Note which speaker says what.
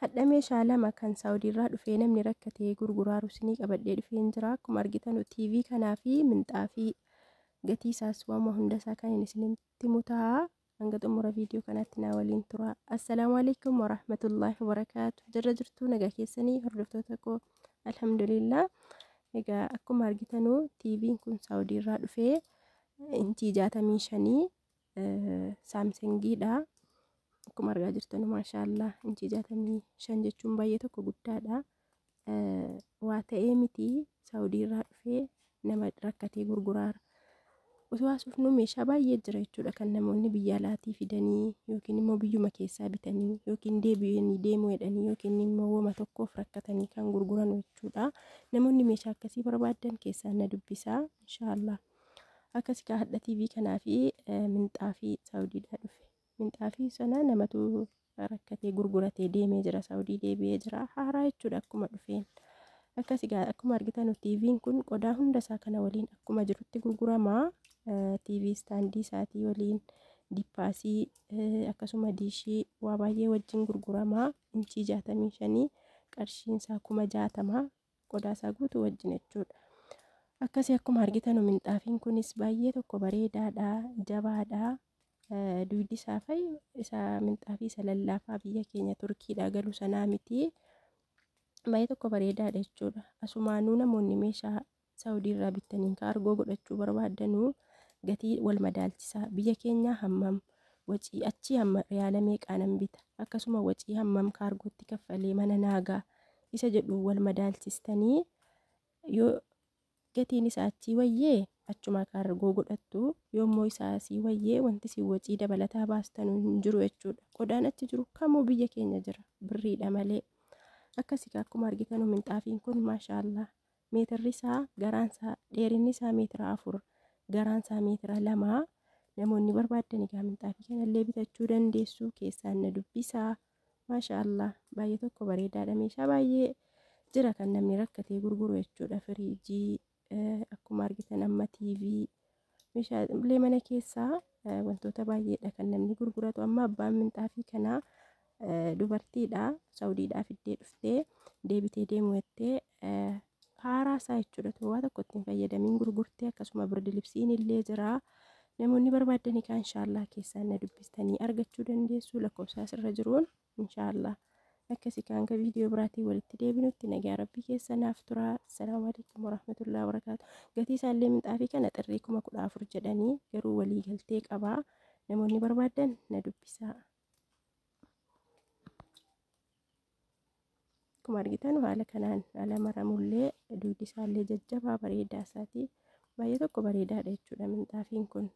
Speaker 1: hadha meeshaa lama kan saawudiirraa dhufee namni rakkatee gurguraaru isinii qabadhee dhufeen jira. Akkuma argitan TV kanaa fi minxaafii gatii isaas waama hundasaa kan isinitti himu ta'a. Hanga xumura viidiyoo kanaatti na waliin tura. Assalaamu alaikum warahmatullaahi wabarakaatu. Jarra jirtuu nagaa keessanii hordoftoota koo alhamdulillah. Egaa akkuma argitanu TV'n kun saawudiirraa dhufee inchii 65 saamsangiidha. Akkuma argaa jirtanu maashaallah inchii 65 jechuun baay'ee tokko guddaadha. Waa ta'ee miti saawudiirraa dhufee nama rakkatee gurguraara. Osoo haasofnu meeshaa baay'ee jira jechuudha kan namoonni biyya alaatii fidanii yookiin immoo biyyuma keessaa bitanii yookiin deebi'anii deemuu jedhanii yookiin immoo wama tokkoof rakkatanii kan gurguran jechuudha. Namoonni meeshaa akkasii barbaadan keessaa na dubbisaa inshaallah. Akkasii ka hadha TV kanaa fi minxaafii saawudiidhaa dhufe. Minxaafii sana namatu rakkatee gurguratee deemee jira, saawudii deebi'ee jira. Haaraa jechuudha akkuma dhufeen. Akkasii akkuma argitan TV'n kun qodaa hundasaa kana waliin akkuma jirutti gurgurama. TV standii isaatii waliin dippaasii akkasuma diishii waa baay'ee wajjin gurgurama. Inchii 65 qarshiin isaa 60 qodaa isaa guutuu wajjin jechuudha. Akkasii akkuma argitan minxaafiin kunis baay'ee tokko bareedaadha, jabaadha. Duudi isaa isa minxaafii isa lallaafaa biyya keenya Turkiidhaa galu sanaa miti. Baay'ee tokko bareedaadha jechuudha. Asumaanuu namoonni meeshaa saawudiirraa bitanii kaargoo godhachuu barbaadanu gatii wal madaalchisaa. Biyya keenya hammam wacii achii hamma riyaala meeqaanan bita akkasuma wacii hammam kaargootti kaffalee mana naagaa isa jedhu wal madaalchistanii yoo gatiin isaa achii wayyee achuma kaargoo godhattu, yoommoo isaa asii wayyee wanti si wacii dabalataa baastanu hin jiru jechuudha. Qodaan achi jiru kamuu biyya keenya jira, birriidha malee. Akkasii akkuma argitan minxaafiin kun maashaallah meetirri isaa garaansaa dheerinni isaa meetira 4 garaansaa meetira 2. Namoonni barbaadan egaa minxaafii kanallee bitachuu dandeessu. Keessaan na dubbisaa maashaallah baay'ee tokko bareedaadha. Meeshaa baay'ee jira kan namni rakkatee gurguru jechuudha. Firiijii akkuma argitan amma TV meeshaalee mana keessaa wantoota baay'eedha kan namni gurguratu. Amma abbaan minxaafii kanaa dubartiidha, saawudiidhaa fiddee dhuftee deebitee deemuu jettee haaraa isaa jechuudha. Waa tokko ittiin fayyadamiin gurgurtee akkasuma birdi libsiin illee jira. Namoonni barbaadan egaa inshaallah keessaan na dubbistanii argachuu dandeessu. Lakkoofsa asirra jiruun inshaallah. Akkasii kan viidiyoo biraatiin walitti deebinutti nagaa rabbii keessanaaf tura. Assalaamu alaikum warahmatullahi wabarakaatu. Gatii isaallee minxaafii kana xirrii 14,000 jedhanii garuu walii galtee qaba. Namoonni barbaadan na dubbisaa. Akkuma argitan haala kanaan haala maramullee duudi isaallee jajjabaa bareedaa isaati. Baay'ee tokko bareedaadha jechuudha minxaafiin kun.